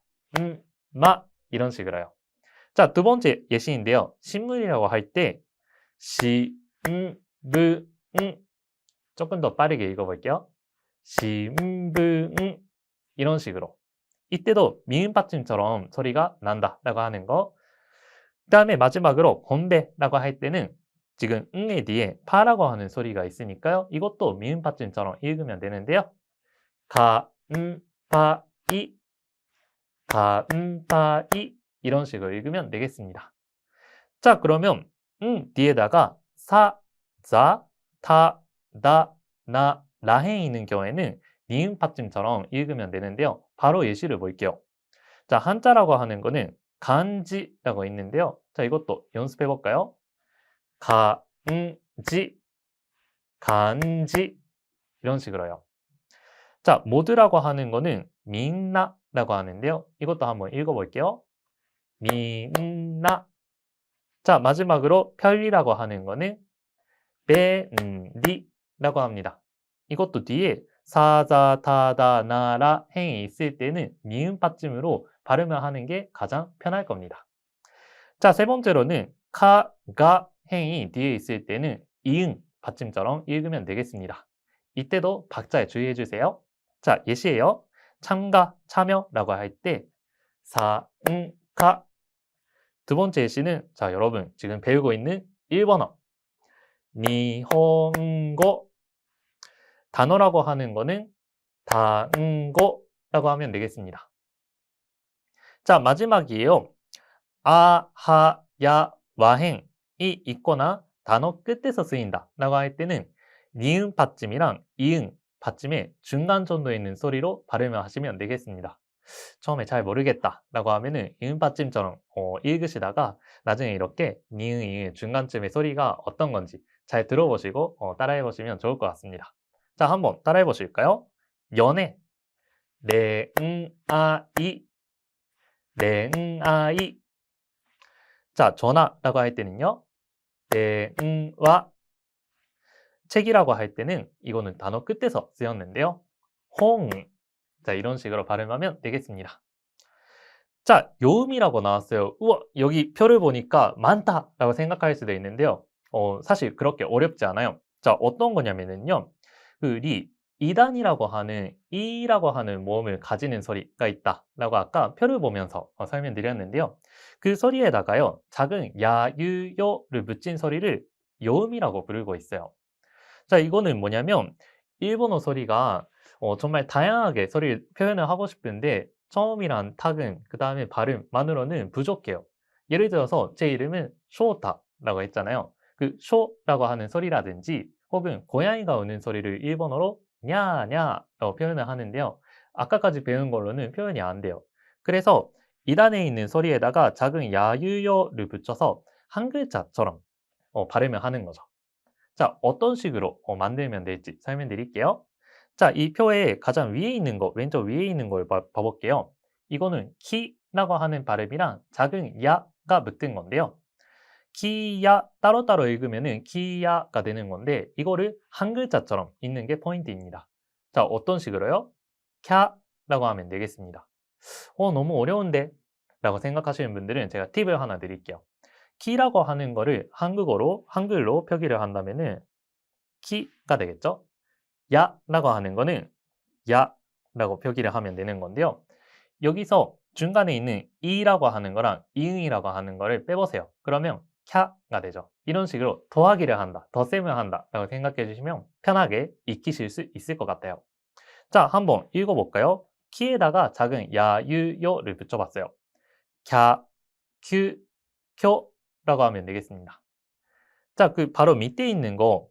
마 이런 식으로요. 자, 두 번째 예시인데요. 신문이라고 할 때 시, 브, 조금 더 빠르게 읽어볼게요. 신분 이런 식으로. 이때도 미음 받침처럼 소리가 난다라고 하는 거. 그 다음에 마지막으로 건배라고 할 때는 지금 의 뒤에 파라고 하는 소리가 있으니까요. 이것도 미음 받침처럼 읽으면 되는데요. 가, 파, 이, 가, 파, 이 이런 식으로 읽으면 되겠습니다. 자, 그러면 뒤에다가 사, 자, 타, 다, 나, 라해 있는 경우에는 니은 받침처럼 읽으면 되는데요. 바로 예시를 볼게요. 자, 한자라고 하는 거는 간지라고 있는데요. 자, 이것도 연습해 볼까요? 간지, 간지 이런 식으로요. 자, 모드라고 하는 거는 민나라고 하는데요. 이것도 한번 읽어볼게요. 민나. 자, 마지막으로 편리라고 하는 거는 벤리라고 합니다. 이것도 뒤에 사자, 타다, 나라, 행이 있을 때는 니은 받침으로 발음을 하는 게 가장 편할 겁니다. 자, 세 번째로는 카, 가, 행이 뒤에 있을 때는 이응 받침처럼 읽으면 되겠습니다. 이때도 박자에 주의해 주세요. 자, 예시예요. 참가, 참여라고 할 때 사, 가. 두 번째 예시는 자, 여러분 지금 배우고 있는 일본어 니혼고 단어라고 하는 거는 단고라고 하면 되겠습니다. 자, 마지막이에요. 아, 하, 야, 와행이 있거나 단어 끝에서 쓰인다 라고 할 때는 니은 받침이랑 이응 받침의 중간 정도에 있는 소리로 발음을 하시면 되겠습니다. 처음에 잘 모르겠다 라고 하면은 이응 받침처럼 읽으시다가 나중에 이렇게 니은, 이응 중간쯤의 소리가 어떤 건지 잘 들어보시고 따라해 보시면 좋을 것 같습니다. 자, 한번 따라해 보실까요? 연애, 이, 이. 자, 전화라고 할 때는요. 와. 책이라고 할 때는 이거는 단어 끝에서 쓰였는데요. 홍. 자, 이런 식으로 발음하면 되겠습니다. 자, 요음이라고 나왔어요. 우와, 여기 표를 보니까 많다라고 생각할 수도 있는데요. 사실 그렇게 어렵지 않아요. 자, 어떤 거냐면은요. 그 이단이라고 하는 이라고 하는 모음을 가지는 소리가 있다라고 아까 표를 보면서 설명드렸는데요. 그 소리에다가요. 작은 야, 유, 요를 붙인 소리를 요음이라고 부르고 있어요. 자, 이거는 뭐냐면 일본어 소리가 정말 다양하게 소리를 표현을 하고 싶은데 처음이란 타근, 그 다음에 발음만으로는 부족해요. 예를 들어서 제 이름은 쇼타라고 했잖아요. 그 쇼라고 하는 소리라든지 혹은 고양이가 우는 소리를 일본어로 냐냐라고 표현을 하는데요. 아까까지 배운 걸로는 표현이 안 돼요. 그래서 이단에 있는 소리에다가 작은 야유요를 붙여서 한 글자처럼 발음을 하는 거죠. 자, 어떤 식으로 만들면 될지 설명드릴게요. 자, 이 표에 가장 위에 있는 거, 왼쪽 위에 있는 걸 봐볼게요. 이거는 키라고 하는 발음이랑 작은 야가 붙은 건데요. 키야 따로따로 읽으면은 키야가 되는 건데 이거를 한 글자처럼 읽는 게 포인트입니다. 자, 어떤 식으로요? 캬라고 하면 되겠습니다. 너무 어려운데? 라고 생각하시는 분들은 제가 팁을 하나 드릴게요. 키라고 하는 거를 한글로 표기를 한다면은 키가 되겠죠? 야라고 하는 거는 야라고 표기를 하면 되는 건데요. 여기서 중간에 있는 이라고 하는 거랑 이응이라고 하는 거를 빼보세요. 그러면 캬가 되죠. 이런 식으로 더하기를 한다, 덧셈을 한다 라고 생각해 주시면 편하게 익히실 수 있을 것 같아요. 자, 한번 읽어볼까요? 키에다가 작은 야, 유, 요를 붙여봤어요. 캬, 큐, 쿄라고 하면 되겠습니다. 자, 그 바로 밑에 있는 거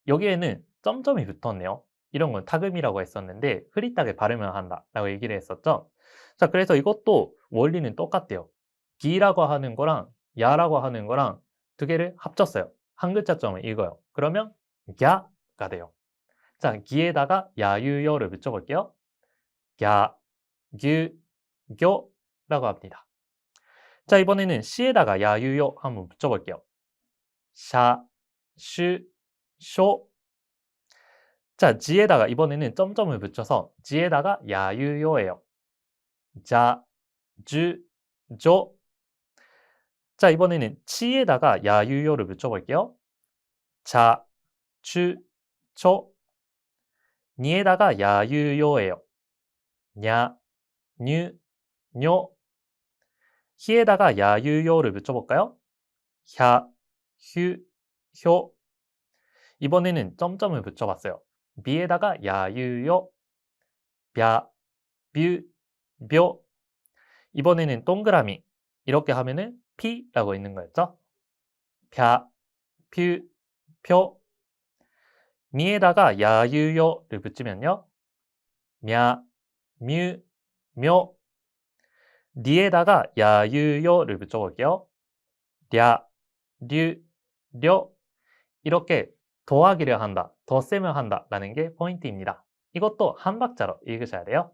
여기에는 점점이 붙었네요. 이런 건 타금이라고 했었는데 흐릿하게 발음을 한다라고 얘기를 했었죠. 자, 그래서 이것도 원리는 똑같대요. 기라고 하는 거랑 야라고 하는 거랑 두 개를 합쳤어요. 한 글자점을 읽어요. 그러면 갸가 돼요. 자, 기에다가 야유요를 붙여볼게요. 갸, 규, 교라고 합니다. 자, 이번에는 시에다가 야유요 한번 붙여볼게요. 샤, 슈, 쇼. 자, 지에다가 이번에는 점점을 붙여서 지에다가 야유요예요. 자, 주, 조. 자, 이번에는 치에다가 야유요를 붙여볼게요. 자, 추, 초. 니에다가 야유요예요. 냐, 뉴, 뇨. 히에다가 야유요를 붙여볼까요? 혀, 휴, 효. 이번에는 점점을 붙여봤어요. 미에다가 야유요, 벼, 뷰, 묘. 이번에는 동그라미. 이렇게 하면은 피라고 있는 거였죠. 벼, 뷰, 표. 미에다가 야유요를 붙이면요. 냐, 뮤, 묘. 니에다가 야유요를 붙여볼게요. 랴, 류, 료. 이렇게 더하기를 한다, 덧셈을 한다 라는 게 포인트입니다. 이것도 한 박자로 읽으셔야 돼요.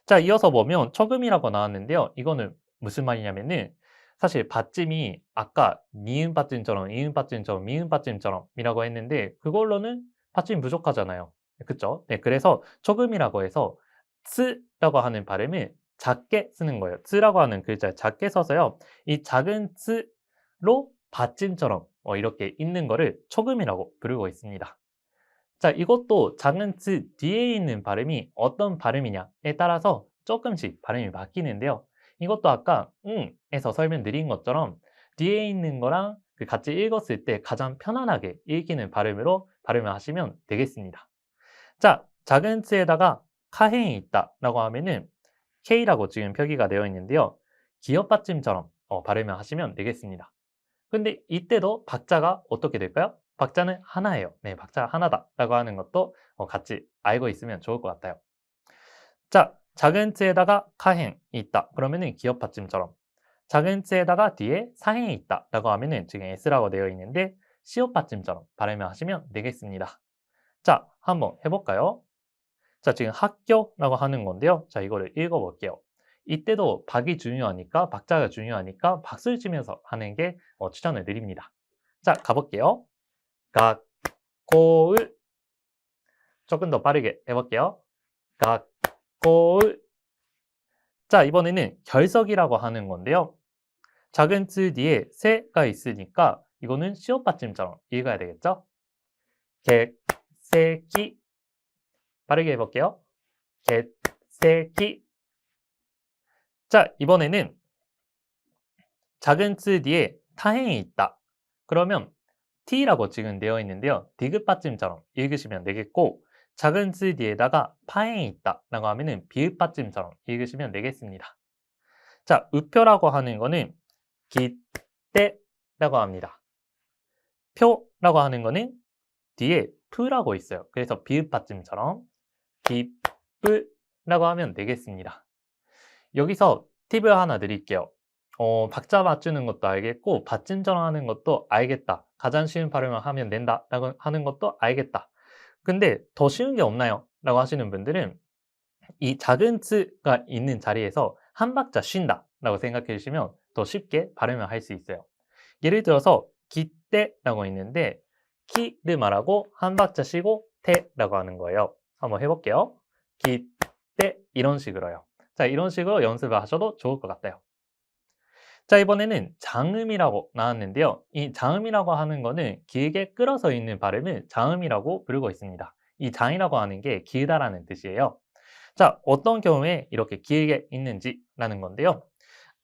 자, 이어서 보면 초금이라고 나왔는데요. 이거는 무슨 말이냐면은 사실 받침이 아까 니은 받침처럼, 이은 받침처럼, 미은 받침처럼 이라고 했는데 그걸로는 받침이 부족하잖아요. 그쵸? 네, 그래서 초금이라고 해서 쓰라고 하는 발음을 작게 쓰는 거예요. 쓰라고 하는 글자를 작게 써서요. 이 작은 쓰로 받침처럼 이렇게 있는 거를 초금이라고 부르고 있습니다. 자, 이것도 작은 츠 뒤에 있는 발음이 어떤 발음이냐에 따라서 조금씩 발음이 바뀌는데요. 이것도 아까 에서 설명드린 것처럼 뒤에 있는 거랑 같이 읽었을 때 가장 편안하게 읽히는 발음으로 발음을 하시면 되겠습니다. 자, 작은 츠에다가 카행이 있다 라고 하면은 K라고 지금 표기가 되어 있는데요. 기업 받침처럼 발음을 하시면 되겠습니다. 근데 이때도 박자가 어떻게 될까요? 박자는 하나예요. 네, 박자가 하나다라고 하는 것도 같이 알고 있으면 좋을 것 같아요. 자, 작은 츠에다가 카행이 있다. 그러면은 기업 받침처럼. 작은 츠에다가 뒤에 사행이 있다라고 하면은 지금 S라고 되어 있는데 시옷 받침처럼 발음을 하시면 되겠습니다. 자, 한번 해볼까요? 자, 지금 학교라고 하는 건데요. 자, 이거를 읽어볼게요. 이때도 박이 중요하니까, 박자가 중요하니까 박수를 치면서 하는 게 추천을 드립니다. 자, 가볼게요. 각, 고을. 조금 더 빠르게 해볼게요. 각, 고을. 자, 이번에는 결석이라고 하는 건데요. 작은 츠 뒤에 새가 있으니까 이거는 시옷 받침처럼 읽어야 되겠죠? 개, 새, 기. 빠르게 해볼게요. 개, 새, 기. 자, 이번에는 작은 츠 뒤에 타행이 있다. 그러면 T라고 지금 되어 있는데요. 디귿 받침처럼 읽으시면 되겠고 작은 츠 뒤에다가 파행이 있다 라고 하면은 비읍 받침처럼 읽으시면 되겠습니다. 자, 우표라고 하는 거는 기대라고 합니다. 표라고 하는 거는 뒤에 프라고 있어요. 그래서 비읍 받침처럼 기쁘라고 하면 되겠습니다. 여기서 팁을 하나 드릴게요. 박자 맞추는 것도 알겠고 받침처럼 하는 것도 알겠다. 가장 쉬운 발음을 하면 된다 라고 하는 것도 알겠다. 근데 더 쉬운 게 없나요? 라고 하시는 분들은 이 작은 츠가 있는 자리에서 한 박자 쉰다 라고 생각해 주시면 더 쉽게 발음을 할 수 있어요. 예를 들어서 기대라고 있는데 키를 말하고 한 박자 쉬고 태라고 하는 거예요. 한번 해볼게요. 기대 이런 식으로요. 자, 이런 식으로 연습을 하셔도 좋을 것 같아요. 자, 이번에는 장음이라고 나왔는데요. 이 장음이라고 하는 거는 길게 끌어서 있는 발음을 장음이라고 부르고 있습니다. 이 장이라고 하는 게 길다라는 뜻이에요. 자, 어떤 경우에 이렇게 길게 있는지라는 건데요.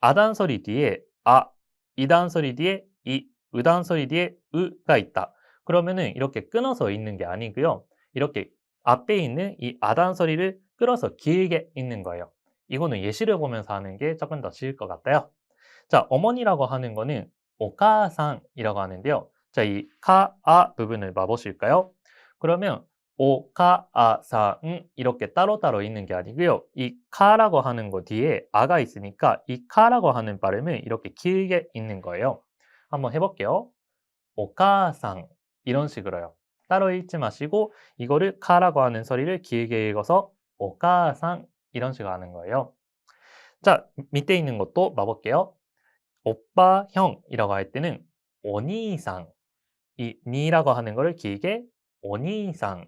아단소리 뒤에 아, 이단소리 뒤에 이, 으단소리 뒤에 으가 있다. 그러면은 이렇게 끊어서 있는 게 아니고요. 이렇게 앞에 있는 이 아단소리를 끌어서 길게 읽는 거예요. 이거는 예시를 보면서 하는 게 조금 더 쉬울 것 같아요. 자, 어머니라고 하는 거는 오카상이라고 하는데요. 자, 이 카, 아 부분을 봐보실까요? 그러면 오카아산 이렇게 따로따로 있는 게 아니고요. 이 카라고 하는 거 뒤에 아가 있으니까 이 카라고 하는 발음은 이렇게 길게 있는 거예요. 한번 해볼게요. 오카상 이런 식으로요. 따로 읽지 마시고 이거를 카라고 하는 소리를 길게 읽어서 오카상 이런 식으로 하는 거예요. 자, 밑에 있는 것도 봐볼게요. 오빠, 형이라고 할 때는 오니상 이 니라고 하는 거를 길게 오니상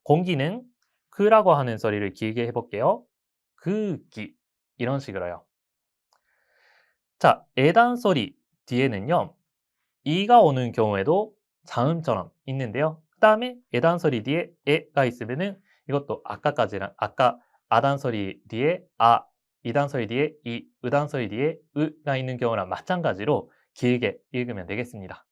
공기는 그라고 하는 소리를 길게 해볼게요. 그기 이런 식으로요. 자, 에단 소리 뒤에는요. 이가 오는 경우에도 자음처럼 있는데요. 그 다음에 에단 소리 뒤에 에가 있으면은 이것도 아까까지랑 아까 아단 소리 뒤에 아, 이단 소리 뒤에 이, 으단 소리 뒤에 으가 있는 경우랑 마찬가지로 길게 읽으면 되겠습니다.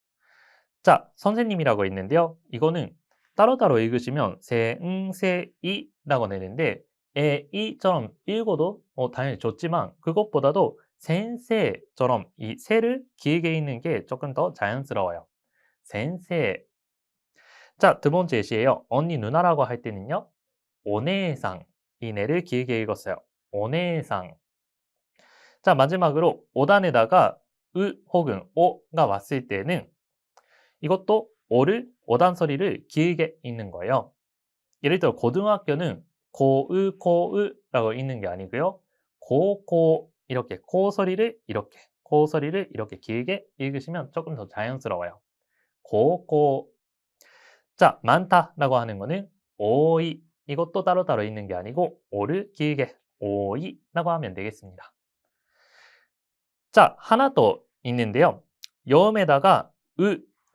자, 선생님이라고 있는데요. 이거는 따로따로 읽으시면 세이라고 내는데 이처럼 읽어도 당연히 좋지만 그것보다도 센세처럼 이 세를 길게 읽는 게 조금 더 자연스러워요. 센세. 자, 두 번째 예시예요. 언니 누나라고 할 때는요. 오네상 이 네를 길게 읽었어요. 오네상. 자, 마지막으로 오단에다가 으 혹은 오가 왔을 때는 이것도 오를 오단 소리를 길게 읽는 거예요. 예를 들어 고등학교는 고으 고으라고 읽는 게 아니고요. 고고 이렇게 고 소리를 이렇게 고 소리를 이렇게 길게 읽으시면 조금 더 자연스러워요. 고고. 자, 많다라고 하는 거는 오이 이것도 따로따로 읽는 게 아니고 오를 길게 오이라고 하면 되겠습니다. 자, 하나 더 있는데요. 여음에다가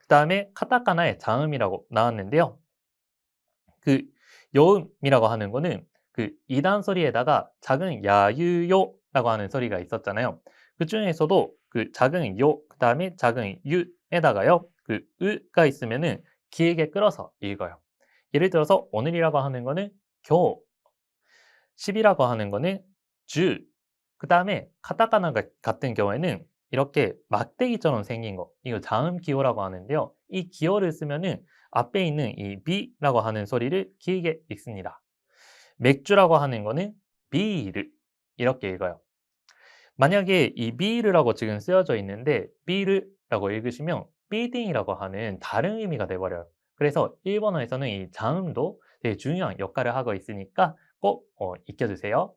그다음에 카타카나의 자음이라고 나왔는데요. 그 여음이라고 하는 거는 그 이단 소리에다가 작은 야유요라고 하는 소리가 있었잖아요. 그 중에서도 그 작은 요 그다음에 작은 유에다가요. 그 으가 있으면은 길게 끌어서 읽어요. 예를 들어서 오늘이라고 하는 거는 교, 10이라고 하는 거는 주, 그 다음에 카타카나 같은 경우에는 이렇게 막대기처럼 생긴 거, 이거 자음 기호라고 하는데요. 이 기호를 쓰면은 앞에 있는 이 비라고 하는 소리를 길게 읽습니다. 맥주라고 하는 거는 비르 이렇게 읽어요. 만약에 이 비르라고 지금 쓰여져 있는데 비르라고 읽으시면 빌딩이라고 하는 다른 의미가 돼버려요. 그래서 일본어에서는 이 자음도 되게 중요한 역할을 하고 있으니까 꼭 익혀주세요.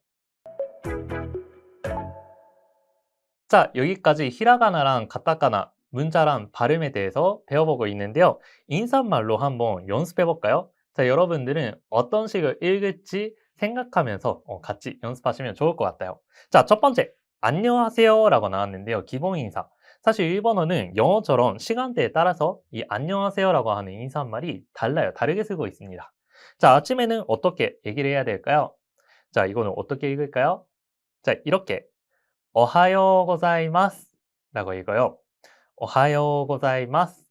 자, 여기까지 히라가나랑 가타카나, 문자랑 발음에 대해서 배워보고 있는데요. 인사말로 한번 연습해볼까요? 자, 여러분들은 어떤 식으로 읽을지 생각하면서 같이 연습하시면 좋을 것 같아요. 자, 첫 번째, 안녕하세요 라고 나왔는데요. 기본 인사. 사실 일본어는 영어처럼 시간대에 따라서 이 안녕하세요 라고 하는 인사말이 달라요. 다르게 쓰고 있습니다. 자, 아침에는 어떻게 얘기를 해야 될까요? 자, 이거는 어떻게 읽을까요? 자, 이렇게 오하요 고자이마스 라고 읽어요. 오하요 고자이마스.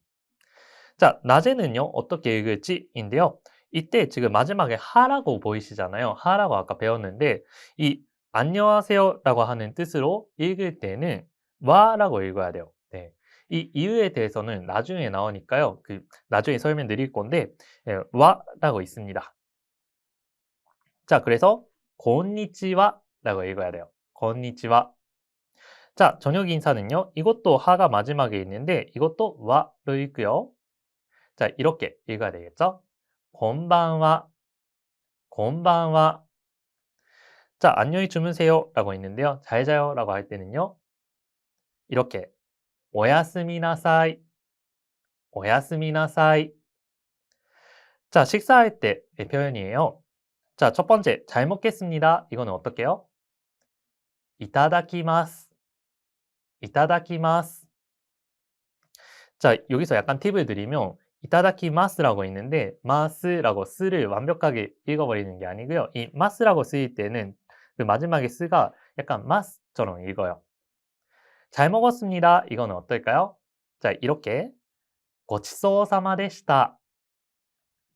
자, 낮에는요, 어떻게 읽을지인데요. 이때 지금 마지막에 하라고 보이시잖아요. 하라고 아까 배웠는데, 이 안녕하세요 라고 하는 뜻으로 읽을 때는 와라고 읽어야 돼요. 네. 이 이유에 대해서는 나중에 나오니까요. 나중에 설명드릴 건데, 와라고 있습니다. 자, 그래서, 곤니치와 라고 읽어야 돼요. 곤니치와. 자, 저녁 인사는요. 이것도 하가 마지막에 있는데 이것도 와로 읽고요. 자, 이렇게 읽어야 되겠죠? 곤방와, 곤방와. 자, 안녕히 주무세요 라고 있는데요. 잘 자요 라고 할 때는요. 이렇게 오야스미나사이, 오야스미나사이. 자, 식사할 때의 표현이에요. 자, 첫 번째, 잘 먹겠습니다. 이거는 어떻게요? 이타다키마스, 이타다키마스. 자, 여기서 약간 팁을 드리면 이타다키마스라고 있는데 마스라고 스를 완벽하게 읽어버리는 게 아니고요. 이 마스라고 쓰일 때는 그 마지막에 스가 약간 마스처럼 읽어요. 잘 먹었습니다. 이거는 어떨까요? 자, 이렇게 고치소사마 데시타.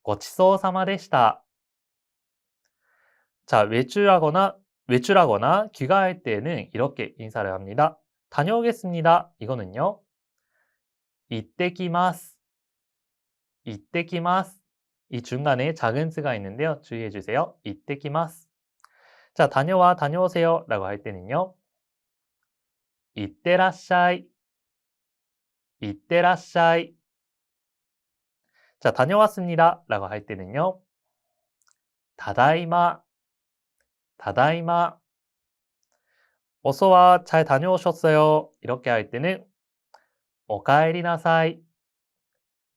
고치소사마 데시타. 자, 외출하거나 귀가할 때는 이렇게 인사를 합니다. 다녀오겠습니다. 이거는요. 이때키마스. 이때키마스. 이 중간에 작은 스가 있는데요. 주의해 주세요. 이때키마스. 자, 다녀와, 다녀오세요 라고 할 때는요. 이때라샤이, 이때라샤이. 자, 다녀왔습니다 라고 할 때는요. 다다이마, 다다이마. 어서 와, 잘 다녀오셨어요. 이렇게 할 때는 오카에리나사이,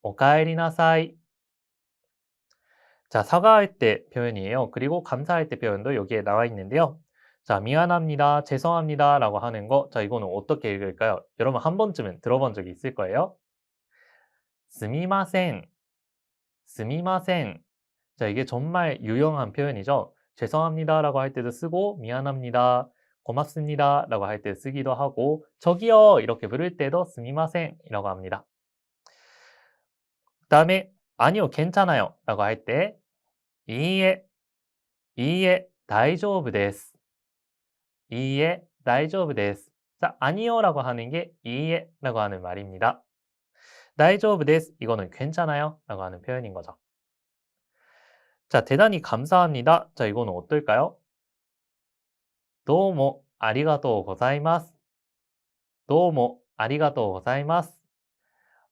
오카에리나사이. 자, 사과할 때 표현이에요. 그리고 감사할 때 표현도 여기에 나와 있는데요. 자, 미안합니다, 죄송합니다 라고 하는 거, 자, 이거는 어떻게 읽을까요? 여러분 한 번쯤은 들어본 적이 있을 거예요. 스미마센, 스미마센. 자, 이게 정말 유용한 표현이죠. 죄송합니다 라고 할 때도 쓰고, 미안합니다, 고맙습니다 라고 할 때 쓰기도 하고, 저기요 이렇게 부를 때도 스미마센 이라고 합니다. 그 다음에 아니요, 괜찮아요 라고 할 때 이에, 이에, 다이조부 데스. 이에, 다이조부 데스. 자, 아니요 라고 하는 게 이에 라고 하는 말입니다. 다이조부 데스, 이거는 괜찮아요 라고 하는 표현인 거죠. 자, 대단히 감사합니다. 자, 이거는 어떨까요? 도우모 아리가또 고자이마스. 도우모 아리가또 고자이마스.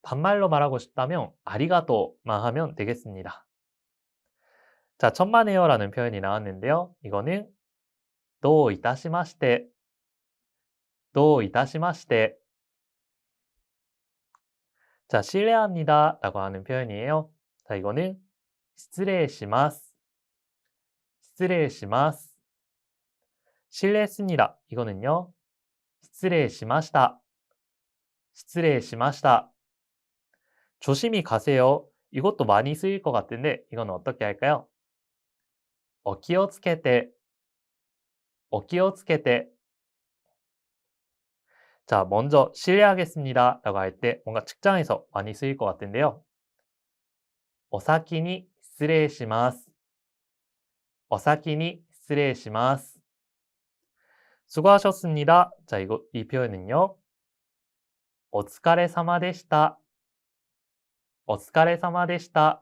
반말로 말하고 싶다면 아리가또만 하면 되겠습니다. 자, 천만에요 라는 표현이 나왔는데요. 이거는 도 이타시마시테, 도 이타시마시테. 자, 실례합니다 라고 하는 표현이에요. 자, 이거는 失礼します, 失礼します. 실례했습니다. 이거는요. 失礼しました, 失礼しました. 조심히 가세요. 이것도 많이 쓰일 것 같은데 이건 어떻게 할까요? お気をつけて, お気をつけて. 자, 먼저 실례하겠습니다 라고 할 때 뭔가 직장에서 많이 쓰일 것 같은데요. お先に失礼します. お先に失礼します. 수고하셨습니다. 자, 이 표현은요. お疲れ様でした. お疲れ様でした.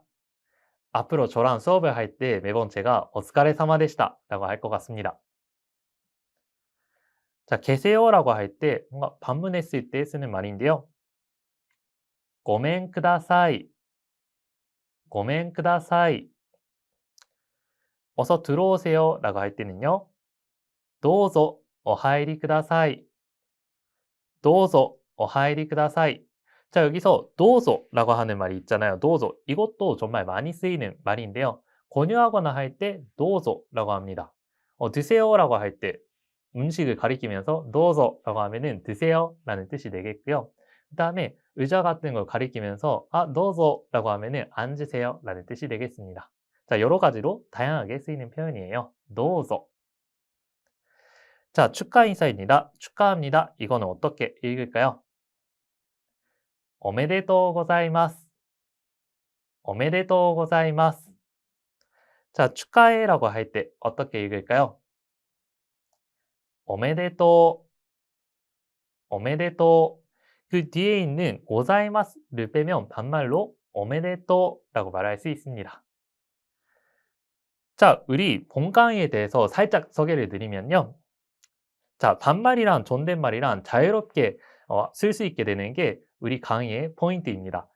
앞으로 저랑 수업을 할 때 매번 제가 お疲れ様でした라고 할 것 같습니다. 자, 계세요라고 할 때 뭔가 반문했을 때 쓰는 말인데요. ごめんください. ごめんください. 어서 들어오세요 라고 할 때는요. どうぞお入りください. どうぞお入りください. 자, 여기서 どうぞ라고 하는 말이 있잖아요. どうぞ. 이것도 정말 많이 쓰이는 말인데요. 권유하거나 할 때 どうぞ라고 합니다. 드세요라고 할 때 음식을 가리키면서 どうぞ라고 하면은 드세요라는 뜻이 되겠고요. 그 다음에 의자 같은 걸 가리키면서 どうぞ라고 하면은 앉으세요라는 뜻이 되겠습니다. 자, 여러 가지로 다양하게 쓰이는 표현이에요. どうぞ. 자, 축하 인사입니다. 축하합니다. 이거는 어떻게 읽을까요? おめでとうございます. おめでとうございます. 자, 축하해라고 할 때 어떻게 읽을까요? おめでとう. おめでとう. 그 뒤에 있는 ございます 를 빼면 반말로 おめでとう라고 말할 수 있습니다. 자, 우리 본 강의에 대해서 살짝 소개를 드리면요. 자, 반말이랑 존댓말이랑 자유롭게 쓸 수 있게 되는 게 우리 강의의 포인트입니다.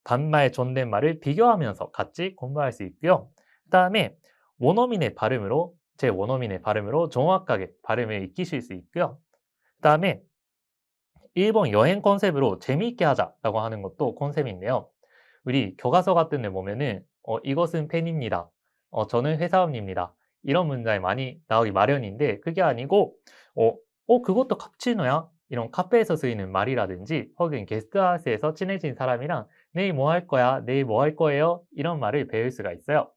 반말, 존댓말을 비교하면서 같이 공부할 수 있고요. 그 다음에 원어민의 발음으로, 제 원어민의 발음으로 정확하게 발음을 익히실 수 있고요. 그 다음에 일본 여행 컨셉으로 재미있게 하자라고 하는 것도 컨셉인데요. 우리 교과서 같은 데 보면은 이것은 펜입니다. 저는 회사원입니다. 이런 문장이 많이 나오기 마련인데 그게 아니고 그것도 카푸치노야? 이런 카페에서 쓰이는 말이라든지 혹은 게스트하우스에서 친해진 사람이랑 내일 뭐 할 거야? 내일 뭐 할 거예요? 이런 말을 배울 수가 있어요.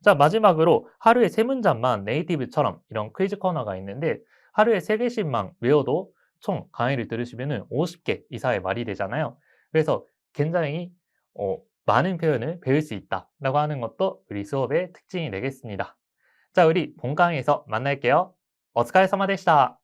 자, 마지막으로 하루에 3문장만 네이티브처럼 이런 퀴즈 코너가 있는데 하루에 3개씩만 외워도 총 강의를 들으시면 50개 이상의 말이 되잖아요. 그래서 굉장히 많은 표현을 배울 수 있다라고 하는 것도 우리 수업의 특징이 되겠습니다. 자, 우리 본 강의에서 만날게요. お疲れ様でした。